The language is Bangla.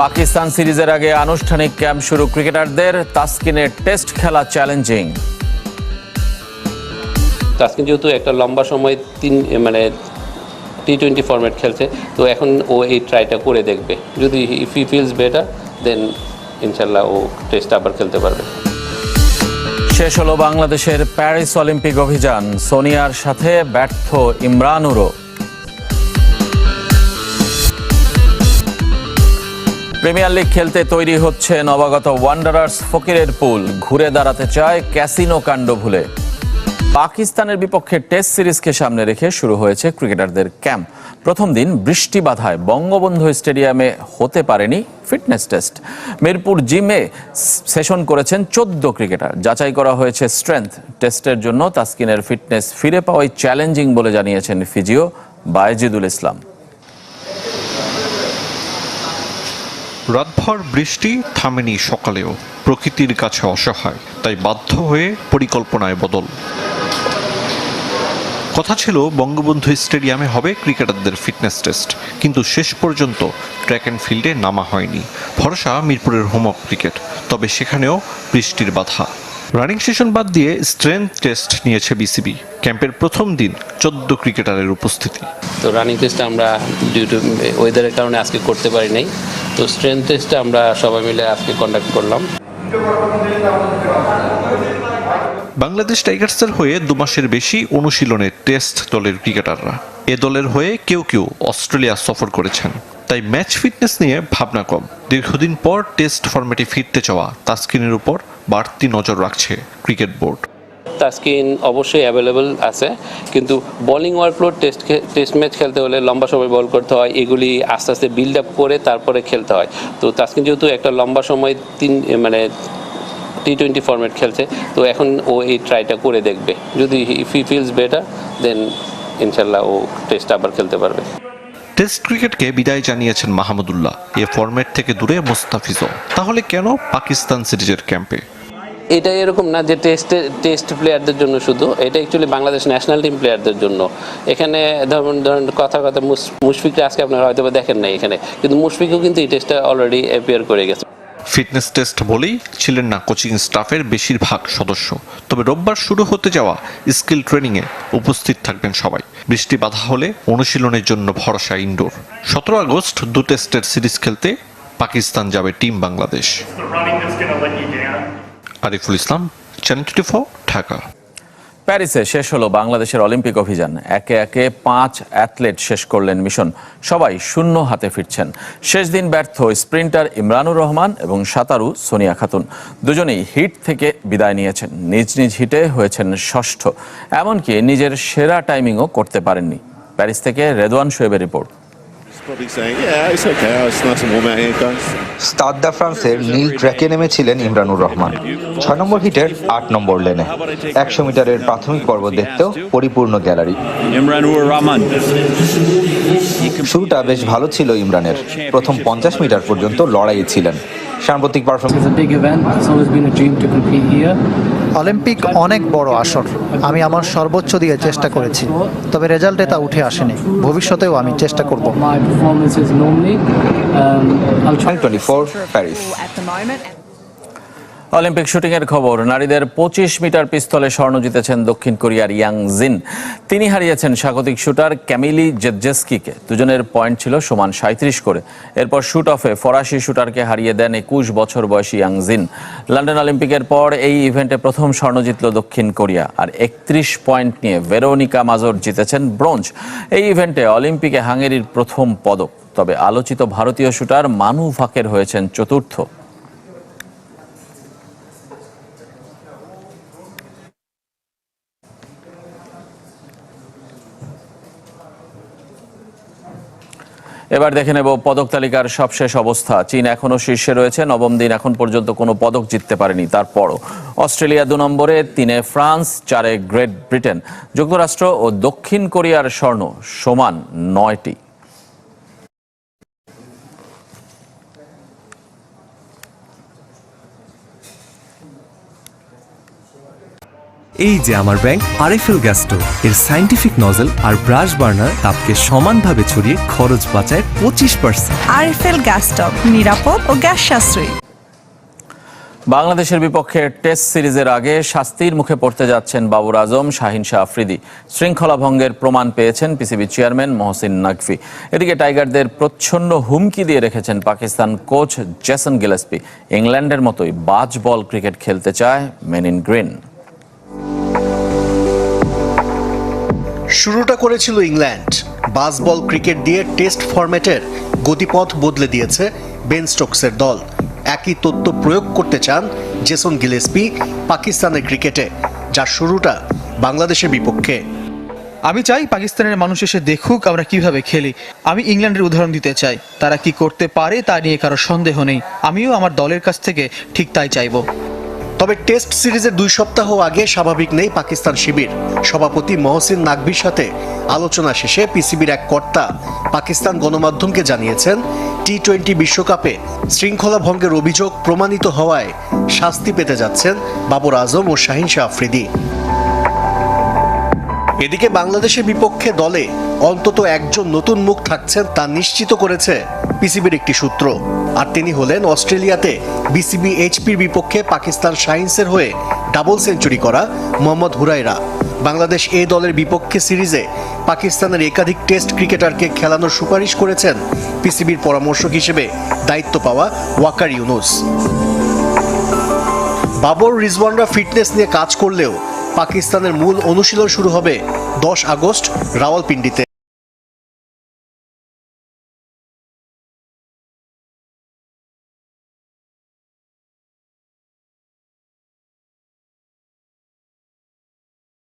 পাকিস্তান সিরিজের আগে আনুষ্ঠানিক ক্যাম্প শুরু ক্রিকেটারদের। তাসকিনের টেস্ট খেলা চ্যালেঞ্জিং। তাসকিন যেহেতু একটা লম্বা সময় টি-20 ফরম্যাট খেলছে, তো এখন ও এই ট্রাইটা করে দেখবে। যদি ইফ হি ফিলস বেটার দেন ইনশাল্লাহ ও টেস্ট আবার খেলতে পারবে। শেষ হলো বাংলাদেশের প্যারিস অলিম্পিক অভিযান। সোনিয়ার সাথে ব্যর্থ ইমরানুরও। প্রিমিয়ার লিগ খেলতে তৈরি হচ্ছে নবাগত ওয়ান্ডারার্স ফকিরের পুল। ঘুরে দাঁড়াতে চায় ক্যাসিনো কাণ্ড ভুলে। পাকিস্তানের বিপক্ষে টেস্ট সিরিজকে সামনে রেখে শুরু হয়েছে ক্রিকেটারদের ক্যাম্প। প্রথম দিন বৃষ্টি বাধায় বঙ্গবন্ধু স্টেডিয়ামে হতে পারেনি ফিটনেস টেস্ট। মিরপুর জিমে সেশন করেছেন 14 ক্রিকেটার। যাচাই করা হয়েছে স্ট্রেংথ। টেস্টের জন্য তাসকিনের ফিটনেস ফিরে পাওয়াই চ্যালেঞ্জিং বলে জানিয়েছেন ফিজিও বায়েজিদুল ইসলাম। রাতভর বৃষ্টি থামেনি সকালেও। প্রকৃতির কাছে অসহায়, তাই বাধ্য হয়ে পরিকল্পনায় বদল। কথা ছিল বঙ্গবন্ধু স্টেডিয়ামে হবে ক্রিকেটারদের ফিটনেস টেস্ট, কিন্তু শেষ পর্যন্ত ট্র্যাক অ্যান্ড ফিল্ডে নামা হয়নি। ভরসা মিরপুরের হোম অফ ক্রিকেট, তবে সেখানেও বৃষ্টির বাধা। রানিং সেশন বাদ দিয়ে স্ট্রেংথ টেস্ট নিয়েছে বিসিবি। ক্যাম্পের প্রথম দিন 14 ক্রিকেটারের উপস্থিতি। তো রানিং টেস্ট আমরা ডিউ টু ওয়েদারের কারণে আজকে করতে পারি নাই। তো স্ট্রেংথ টেস্টটা আমরা সবাই মিলে আজকে কন্ডাক্ট করলাম। বাংলাদেশ টাইগার্সের হয়ে 2 মাসের বেশি অনুশীলনে টেস্ট দলের ক্রিকেটাররা। এ দলের হয়ে কেউ কেউ অস্ট্রেলিয়া সফর করেছেন, তাই ম্যাচ ফিটনেস নিয়ে ভাবনা কম। দীর্ঘদিন পর টেস্ট ফরম্যাটে ফিরতে চাওয়া তাসকিনের উপর বাড়তি নজর রাখছে ক্রিকেট বোর্ড। তাসকিন অবশ্যই অ্যাভেলেবল আছে, কিন্তু বোলিং ওয়ার্কলোড টেস্ট ম্যাচ খেলতে হলে লম্বা সময় বল করতে হয়। এগুলি আস্তে আস্তে বিল্ড আপ করে তারপরে খেলতে হয়। তো তাসকিন যেহেতু একটা লম্বা সময় টি-20 ফরম্যাট খেলছে, তো এখন ও এই ট্রাইটা করে দেখবে। যদি ইফ হি ফিলস বেটার দেন ইনশাল্লাহ ও টেস্ট আবার খেলতে পারবে। টেস্ট ক্রিকেটকে বিদায় জানিয়েছেন মাহমুদুল্লাহ। এ ফরম্যাট থেকে দূরে মোস্তাফিজও। তাহলে কেন পাকিস্তান সিরিজের ক্যাম্পে? এটা এরকম না যে টেস্ট প্লেয়ারদের জন্য শুধু, এটা অ্যাকচুয়ালি বাংলাদেশ ন্যাশনাল টিম প্লেয়ারদের জন্য। এখানে ধরুন কথা মুশফিককে আজকে আপনারা হয়তো দেখেন নাই এখানে, কিন্তু মুশফিকও কিন্তু এই টেস্টটা অলরেডি অ্যাপিয়ার করে গেছে। ফিটনেস টেস্ট বলেই ছিলেন না কোচিং স্টাফের বেশিরভাগ সদস্য। তবে রোববার শুরু হতে যাওয়া স্কিল ট্রেনিংয়ে উপস্থিত থাকবেন সবাই। বৃষ্টি বাধা হলে অনুশীলনের জন্য ভরসা ইনডোর। 17 আগস্ট 2 টেস্টের সিরিজ খেলতে পাকিস্তান যাবে টিম বাংলাদেশ। আরিফুল ইসলাম, চ্যানেল 24, ঢাকা। প্যারিসে শেষ হলো বাংলাদেশের অলিম্পিক অভিযান। একে একে 5 অ্যাথলেট শেষ করলেন মিশন। সবাই শূন্য হাতে ফিরছেন। শেষ দিন ব্যর্থ স্প্রিন্টার ইমরানুর রহমান এবং সাঁতারু সোনিয়া খাতুন। দুজনেই হিট থেকে বিদায় নিয়েছেন। নিজ নিজ হিটে হয়েছেন ষষ্ঠ। এমনকি নিজের সেরা টাইমিংও করতে পারেননি। প্যারিস থেকে রেদওয়ান শোয়েবের রিপোর্ট। স্টাদ দ্য ফ্রান্সের নীল ট্র্যাকে নেমেছিলেন ইমরানুর রহমান। 6 নম্বর হিটের 8 নম্বর লেনে 100 মিটারের প্রাথমিক পর্ব দেখতেও পরিপূর্ণ গ্যালারি। শুরুটা বেশ ভালো ছিল ইমরানের। প্রথম 50 মিটার পর্যন্ত লড়াইয়ে ছিলেন। সাম্প্রতিক অলিম্পিক অনেক বড় আসর। আমি আমার সর্বোচ্চ দিয়ে চেষ্টা করেছি, তবে রেজাল্টে তা উঠে আসেনি। ভবিষ্যতেও আমি চেষ্টা করব। 24 প্যারিস। অলিম্পিক শুটিংয়ের খবর। নারীদের 25 মিটার পিস্তলে স্বর্ণ জিতেছেন দক্ষিণ কোরিয়ার ইয়াং জিন। তিনি হারিয়েছেন স্বাগতিক শুটার ক্যামিলি জেদজেস্কিকে। দুজনের পয়েন্ট ছিল সমান 37 করে। এরপর শুট অফে ফরাসি শুটারকে হারিয়ে দেন 21 বছর বয়সী ইয়াং জিন। লন্ডন অলিম্পিকের পর এই ইভেন্টে প্রথম স্বর্ণ জিতল দক্ষিণ কোরিয়া। আর 31 পয়েন্ট নিয়ে ভেরোনিকা মাজর জিতেছেন ব্রোঞ্জ। এই ইভেন্টে অলিম্পিকে হাঙ্গেরির প্রথম পদক। তবে আলোচিত ভারতীয় শুটার মানু ভাকের হয়েছেন চতুর্থ। এবার দেখে নেব পদক তালিকার সবশেষ অবস্থা। চীন এখনো শীর্ষে রয়েছে। নবম দিন এখন পর্যন্ত কোনো পদক জিততে পারেনি। তারপরও অস্ট্রেলিয়া 2 নম্বরে, 3-এ ফ্রান্স, 4-এ গ্রেট ব্রিটেন। যুক্তরাষ্ট্র ও দক্ষিণ কোরিয়ার স্বর্ণ সমান 9টি। এই যে আমার ব্যাংক আরএফএল গ্যাস স্টোভ, এর সাইন্টিফিক নজল আর ব্রাশ বার্নার তাপকে সমানভাবে ছড়িয়ে খরচ বাঁচায় 25%। আরএফএল গ্যাস স্টোভ, নিরাপদ ও গ্যাস সাশ্রয়ী। বাংলাদেশের বিপক্ষে টেস্ট সিরিজের আগে শাস্তির মুখে পড়তে যাচ্ছেন বাবর আজম, শাহিন শাহ আফ্রিদি। শৃঙ্খলা ভঙ্গের প্রমাণ পেয়েছেন পিসিবি চেয়ারম্যান মহসিন নাকভি। এদিকে টাইগারদের প্রচ্ছন্ন হুমকি দিয়ে রেখেছেন পাকিস্তান কোচ জেসন গিলেসপি। ইংল্যান্ডের মতোই বাজ বল ক্রিকেট খেলতে চায় মেন ইন গ্রিন। শুরুটা করেছিল ইংল্যান্ড। বাসবল ক্রিকেট দিয়ে টেস্ট ফরম্যাটের গতিপথ বদলে দিয়েছে বেন স্টোকসের দল। একই তত্ত্ব প্রয়োগ করতে চান জেসন গিলেসপি পাকিস্তানের ক্রিকেটে, যার শুরুটা বাংলাদেশের বিপক্ষে। আমি চাই পাকিস্তানের মানুষ এসে দেখুক আমরা কিভাবে খেলি। আমি ইংল্যান্ডের উদাহরণ দিতে চাই, তারা কি করতে পারে তা নিয়ে কারো সন্দেহ নেই। আমিও আমার দলের কাছ থেকে ঠিক তাই চাইব। তবে টেস্ট সিরিজের 2 সপ্তাহ আগে স্বাভাবিক নেই পাকিস্তান শিবির। সভাপতি মহসিন নাকভির সাথে আলোচনা শেষে পিসিবির এক কর্তা পাকিস্তান গণমাধ্যমকে জানিয়েছেন, টি-20 বিশ্বকাপে শৃঙ্খলা ভঙ্গের অভিযোগ প্রমাণিত হওয়ায় শাস্তি পেতে যাচ্ছেন বাবর আজম ও শাহিন শাহ আফ্রিদি। এদিকে বাংলাদেশের বিপক্ষে দলে অন্তত একজন নতুন মুখ থাকছেন তা নিশ্চিত করেছে পিসিবির একটি সূত্র। আর তিনি হলেন অস্ট্রেলিয়াতে বিসিবি এইচপির বিপক্ষে পাকিস্তান শাহিনসের হয়ে ডাবল সেঞ্চুরি করা মোহাম্মদ হুরায়রা। বাংলাদেশ এ দলের বিপক্ষে সিরিজে পাকিস্তানের একাধিক টেস্ট ক্রিকেটারকে খেলানোর সুপারিশ করেছেন পিসিবির পরামর্শক হিসেবে দায়িত্ব পাওয়া ওয়াকার ইউনুস। বাবর রিজওয়ানরা ফিটনেস নিয়ে কাজ করলেও পাকিস্তানের মূল অনুশীলন শুরু হবে 10 আগস্ট রাওয়ালপিন্ডিতে।